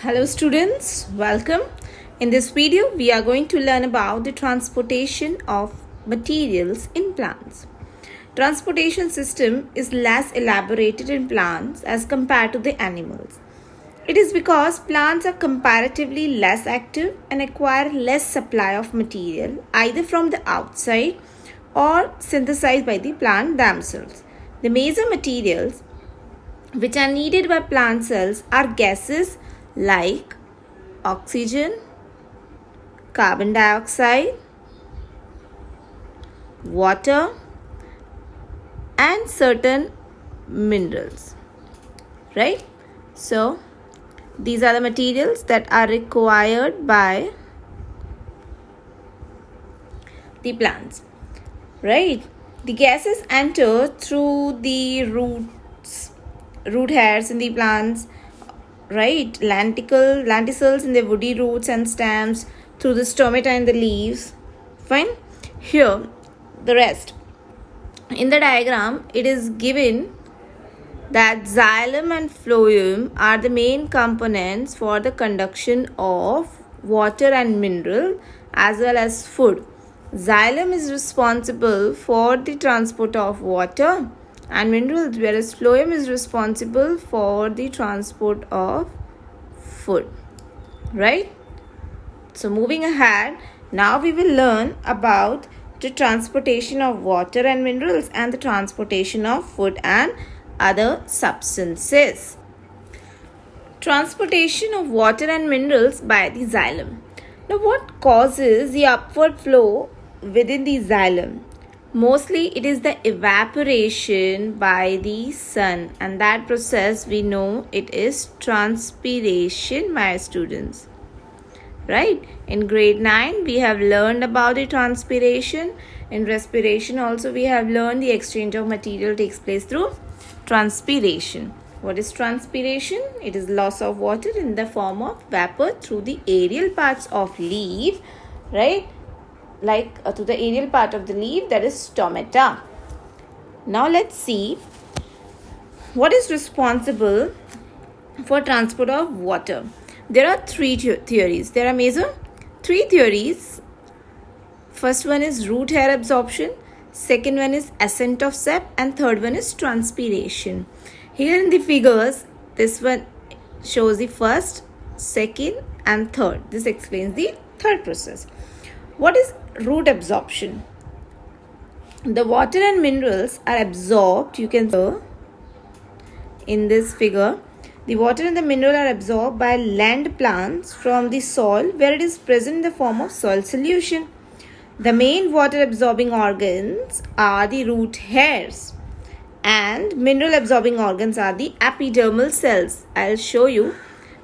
Hello students, welcome. In this video, we are going to learn about the transportation of materials in plants. Transportation system is less elaborated in plants as compared to the animals. It is because plants are comparatively less active and acquire less supply of material either from the outside or synthesized by the plant themselves. The major materials which are needed by plant cells are gases like oxygen, carbon dioxide, water, and certain minerals. Right? So, these are the materials that are required by the plants. Right? The gases enter through the root hairs in the plants, right? Lenticels in the woody roots and stems, through the stomata and the leaves. Fine. Here, the rest. In the diagram, it is given that xylem and phloem are the main components for the conduction of water and mineral as well as food. Xylem is responsible for the transport of water and minerals, whereas phloem is responsible for the transport of food. Right? So moving ahead, now we will learn about the transportation of water and minerals and the transportation of food and other substances. Transportation of water and minerals by the xylem. Now, what causes the upward flow within the xylem? Mostly it is the evaporation by the sun, and that process we know it is transpiration, my students. Right? In grade 9 we have learned about the transpiration. In respiration also we have learned the exchange of material takes place through transpiration. What is transpiration? It is loss of water in the form of vapor through the aerial parts of leaf, right? To the aerial part of the leaf, that is stomata. Now let's see what is responsible for transport of water. There are three theories. There are major three theories. First one is root hair absorption, second one is ascent of sap, and third one is transpiration. Here in the figures, this one shows the first, second and third. This explains the third process. What is root absorption? The water and minerals are absorbed. You can see in this figure, the water and the mineral are absorbed by land plants from the soil where it is present in the form of soil solution. The main water absorbing organs are the root hairs and mineral absorbing organs are the epidermal cells. I'll show you.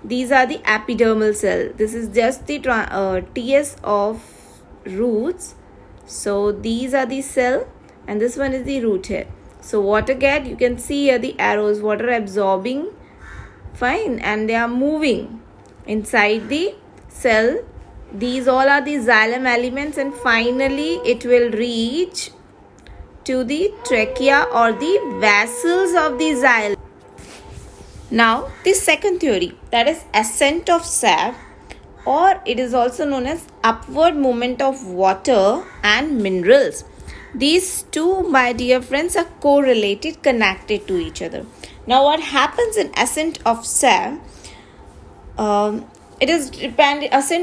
These are the epidermal cells. This is just the TS of roots. So these are the cell and this one is the root hair. So water get, you can see here the arrows, water absorbing, fine, and they are moving inside the cell. These all are the xylem elements and finally it will reach to the trachea or the vessels of the xylem. Now the second theory, that is ascent of sap, or it is also known as upward movement of water and minerals. These two, my dear friends, are correlated, connected to each other. Now what happens in ascent of sap? Ascent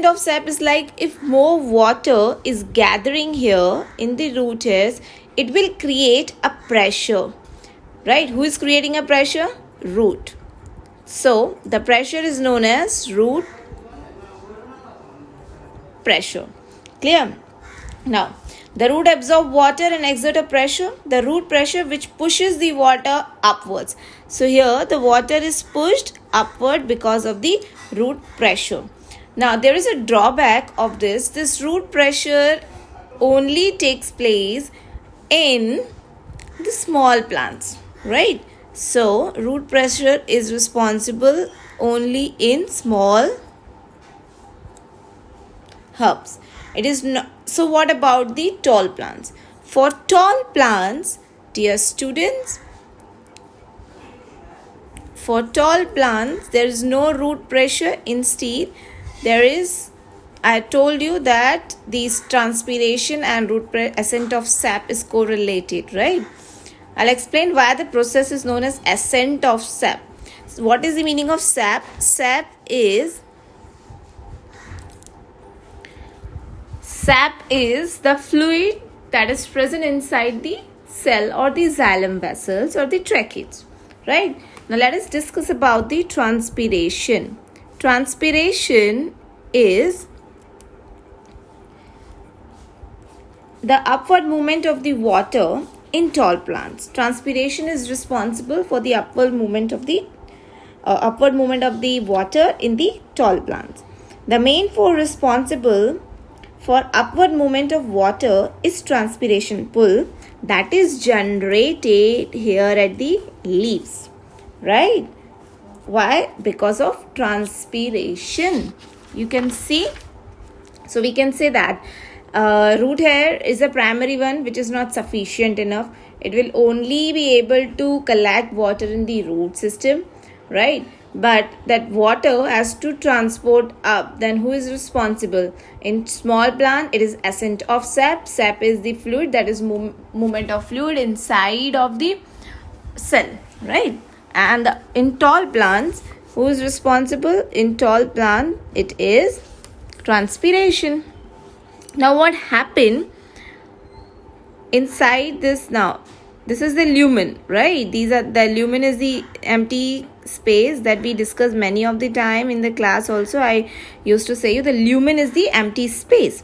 of sap is like if more water is gathering here in the root hairs, it will create a pressure. Right? Who is creating a pressure? Root. So the pressure is known as root pressure. Clear? Now, the root absorb water and exert a pressure. The root pressure which pushes the water upwards. So here the water is pushed upward because of the root pressure. Now there is a drawback of this. This root pressure only takes place in the small plants. Right? So root pressure is responsible only in small herbs. It is not. So what about the tall plants? For tall plants, dear students, for tall plants, there is no root pressure. Instead, there is, I told you that these transpiration and ascent of sap is correlated, right? I'll explain why the process is known as ascent of sap. So what is the meaning of sap? Sap is the fluid that is present inside the cell or the xylem vessels or the tracheids, right? Now let us discuss about the transpiration. Transpiration is the upward movement of the water in tall plants. Transpiration is responsible for the upward movement of the water in the tall plants. The main force responsible for upward movement of water is transpiration pull that is generated here at the leaves, right? Why? Because of transpiration. You can see. So we can say that root hair is a primary one which is not sufficient enough. It will only be able to collect water in the root system, right? But that water has to transport up. Then who is responsible? In small plant, it is ascent of sap. Sap is the fluid, that is movement of fluid inside of the cell, right? And in tall plants, who is responsible? In tall plant, it is transpiration. Now what happened inside this now? This is the lumen, right? The lumen is the empty space that we discuss many of the time in the class also. I used to say you the lumen is the empty space.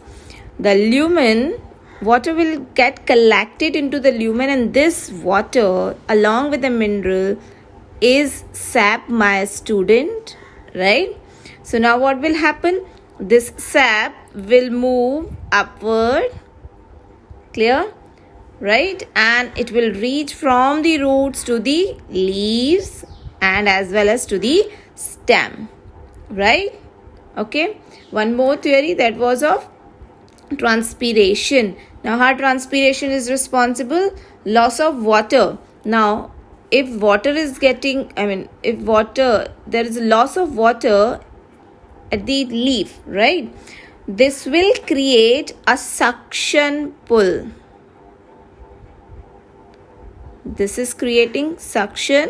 The lumen, water will get collected into the lumen, and this water along with the mineral is sap, my student, right? So now what will happen? This sap will move upward, clear, right? And it will reach from the roots to the leaves and as well as to the stem, right? Okay, one more theory, that was of transpiration. Now how transpiration is responsible? Loss of water. Now if water is getting, there is a loss of water at the leaf, right? This will create a suction pull. This is creating suction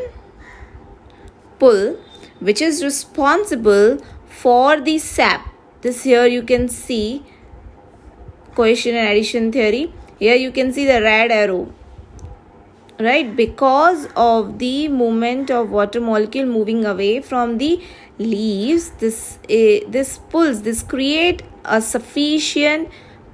pull, which is responsible for the sap. This here you can see cohesion and adhesion theory. Here you can see the red arrow, right? Because of the movement of water molecule moving away from the leaves, this pulls, this create a sufficient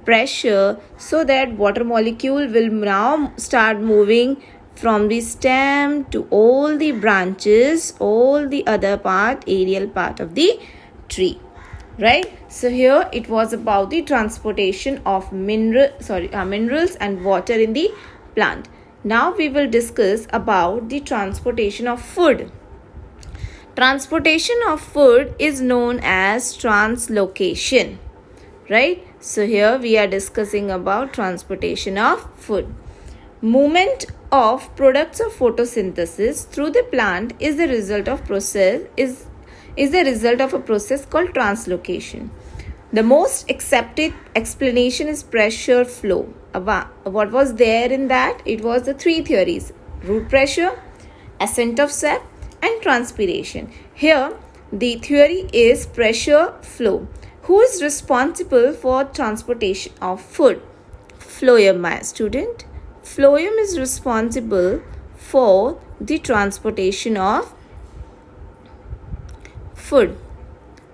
pressure so that water molecule will now start moving from the stem to all the branches, all the other part, aerial part of the tree, right? So here it was about the transportation of minerals and water in the plant. Now we will discuss about the transportation of food. Transportation of food is known as translocation, right? So here we are discussing about transportation of food. Movement of products of photosynthesis through the plant is the result of a process called translocation. The most accepted explanation is pressure flow. What was there in that? It was the three theories: root pressure, ascent of sap, and transpiration. Here the theory is pressure flow. Who is responsible for transportation of food? Phloem, my student. Phloem is responsible for the transportation of food,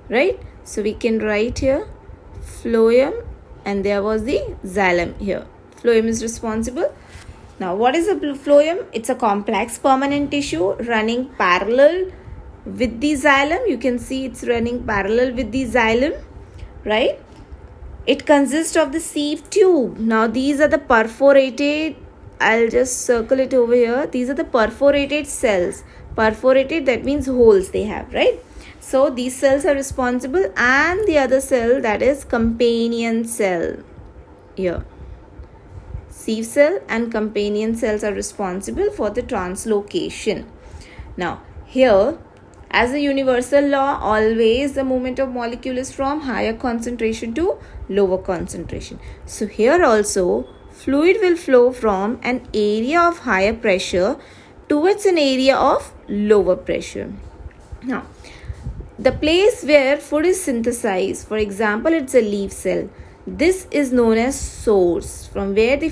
right? So we can write here phloem, and there was the xylem here. Phloem is responsible. Now what is a phloem? It's a complex permanent tissue running parallel with the xylem. You can see it's running parallel with the xylem, right? It consists of the sieve tube. Now these are the perforated, I'll just circle it over here. These are the perforated cells. Perforated, that means holes they have, right? So these cells are responsible, and the other cell, that is companion cell here. Sieve cell and companion cells are responsible for the translocation. Now here, as a universal law, always the movement of molecule is from higher concentration to lower concentration. So here also, fluid will flow from an area of higher pressure towards an area of lower pressure. Now, the place where food is synthesized, for example, it's a leaf cell. This is known as source, from where the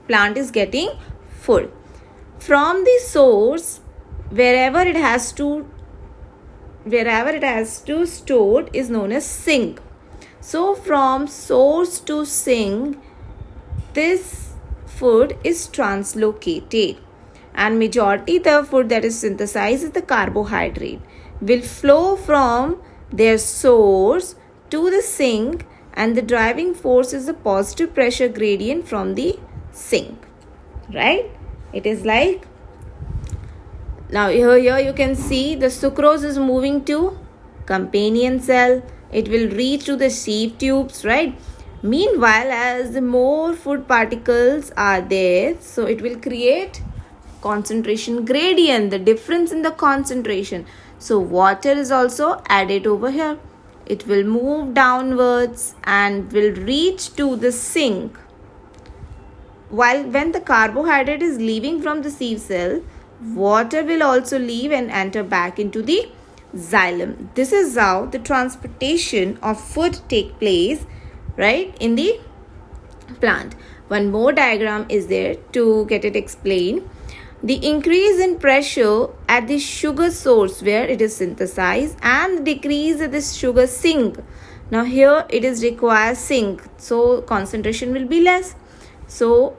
plant is getting food. From the source, wherever it has to store is known as sink. So from source to sink, this food is translocated, and majority the food that is synthesized is the carbohydrate will flow from their source to the sink, and the driving force is the positive pressure gradient from the sink, right? It is like, now here you can see the sucrose is moving to companion cell. It will reach to the sieve tubes, right? Meanwhile, as the more food particles are there, so it will create concentration gradient, the difference in the concentration. So water is also added over here. It will move downwards and will reach to the sink. While when the carbohydrate is leaving from the sieve cell, water will also leave and enter back into the xylem. This is how the transportation of food take place, right, in the plant. One more diagram is there to get it explained. The increase in pressure at the sugar source where it is synthesized, and the decrease at the sugar sink. Now here it is requires sink, so concentration will be less. So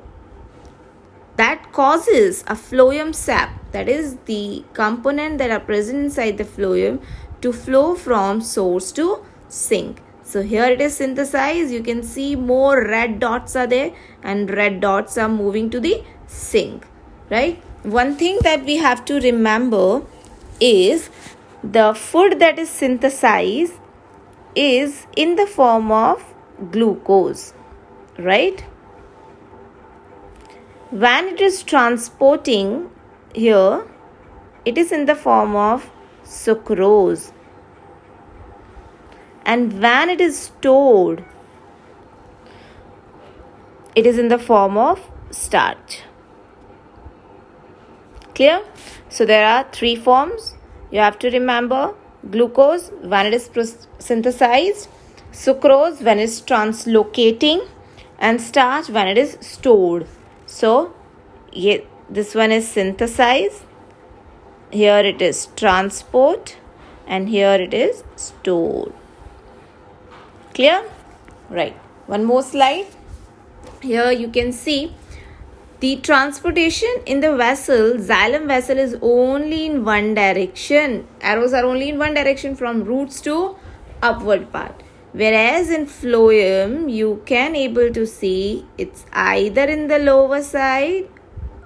that causes a phloem sap, that is the component that are present inside the phloem, to flow from source to sink. So here it is synthesized. You can see more red dots are there, and red dots are moving to the sink, right? One thing that we have to remember is the food that is synthesized is in the form of glucose, right? When it is transporting here, it is in the form of sucrose. And when it is stored, it is in the form of starch. Clear? So there are three forms. You have to remember: glucose when it is synthesized, sucrose when it is translocating, and starch when it is stored. So this one is synthesized, here it is transport, and here it is stored. Clear? Right. One more slide. Here you can see the transportation in the vessel, xylem vessel, is only in one direction. Arrows are only in one direction, from roots to upward part. Whereas in phloem, you can able to see it's either in the lower side.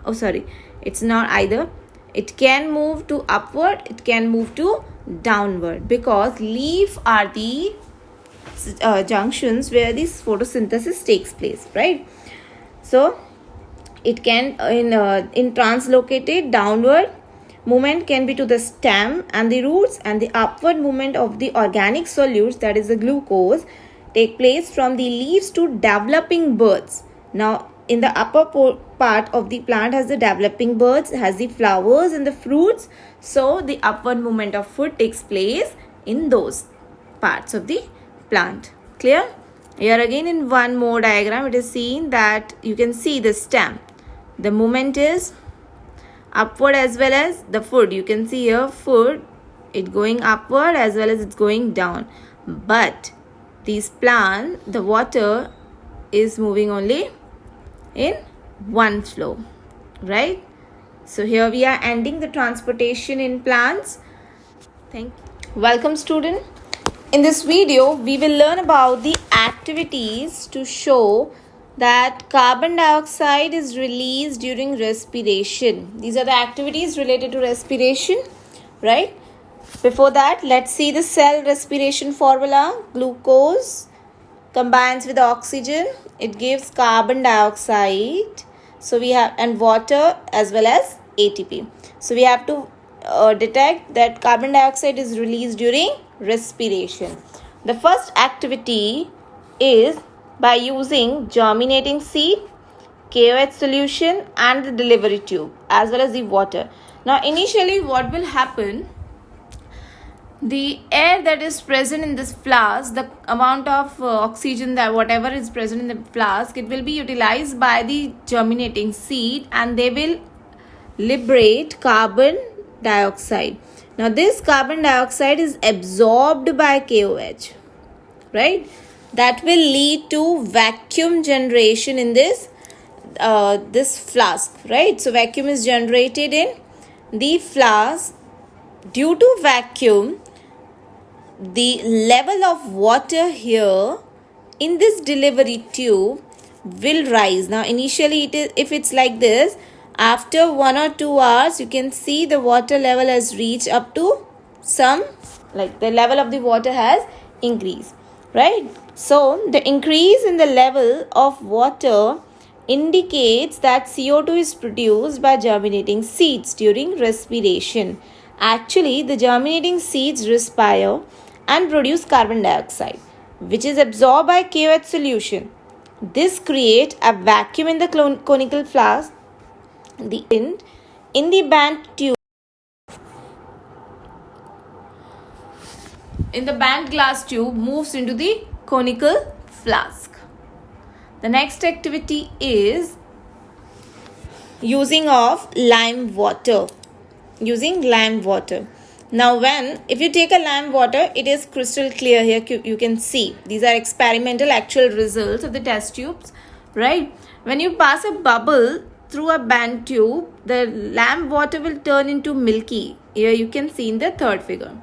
Oh, sorry. It's not either. It can move to upward. It can move to downward, because leaf are the junctions where this photosynthesis takes place, right? So it can in translocated downward movement can be to the stem and the roots, and the upward movement of the organic solutes, that is the glucose, take place from the leaves to developing buds. Now in the upper part of the plant has the developing buds, has the flowers and the fruits, so the upward movement of food takes place in those parts of the plant. Clear? Here again in one more diagram it is seen that you can see the stem. The movement is upward as well as the food. You can see here food, it going upward as well as it's going down. But these plant, the water is moving only in one flow, right? So here we are ending the transportation in plants. Thank you. Welcome student. In this video, we will learn about the activities to show that carbon dioxide is released during respiration. These are the activities related to respiration, right? Before that, let's see the cell respiration formula. Glucose combines with oxygen. It gives carbon dioxide. So we have, and water as well as ATP. So we have to detect that carbon dioxide is released during respiration. The first activity is by using germinating seed, KOH solution and the delivery tube as well as the water. Now initially what will happen, the air that is present in this flask, the amount of oxygen that whatever is present in the flask, it will be utilized by the germinating seed and they will liberate carbon dioxide. Now this carbon dioxide is absorbed by KOH, right? That will lead to vacuum generation in this flask, right? So vacuum is generated in the flask. Due to vacuum, the level of water here in this delivery tube will rise. Now initially if it's like this, after 1 or 2 hours you can see the water level has reached up to some, like the level of the water has increased, right? So the increase in the level of water indicates that CO2 is produced by germinating seeds during respiration. Actually, the germinating seeds respire and produce carbon dioxide, which is absorbed by KOH solution. This creates a vacuum in the conical flask. The wind in the band tube, in the band glass tube, moves into the conical flask. The next activity is using of lime water. Using lime water. Now if you take a lime water, it is crystal clear here. You can see these are experimental actual results of the test tubes, right? When you pass a bubble through a band tube, the lime water will turn into milky. Here you can see in the third figure.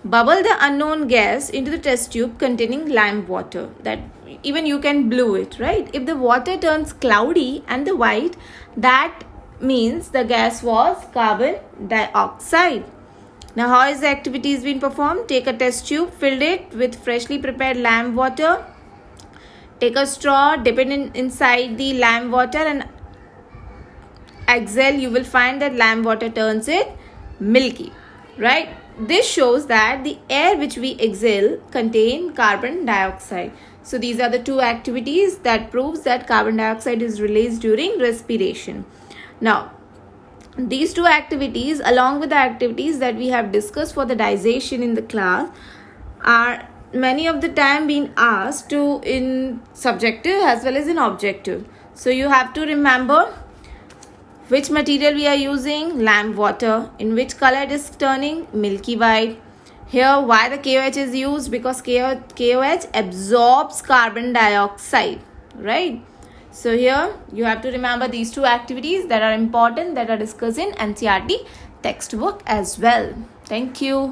Bubble the unknown gas into the test tube containing lime water. That even you can blow it, right? If the water turns cloudy and the white, that means the gas was carbon dioxide. Now how is the activity being performed? Take a test tube, fill it with freshly prepared lime water. Take a straw, dip it inside the lime water and exhale. You will find that lime water turns it milky, right? This shows that the air which we exhale contain carbon dioxide. So these are the two activities that proves that carbon dioxide is released during respiration. Now these two activities along with the activities that we have discussed for the digestion in the class are many of the time being asked to in subjective as well as in objective. So you have to remember which material we are using, lime water, in which color it is turning, milky white. Here why the KOH is used, because KOH absorbs carbon dioxide, right? So here you have to remember these two activities that are important, that are discussed in NCERT textbook as well. Thank you.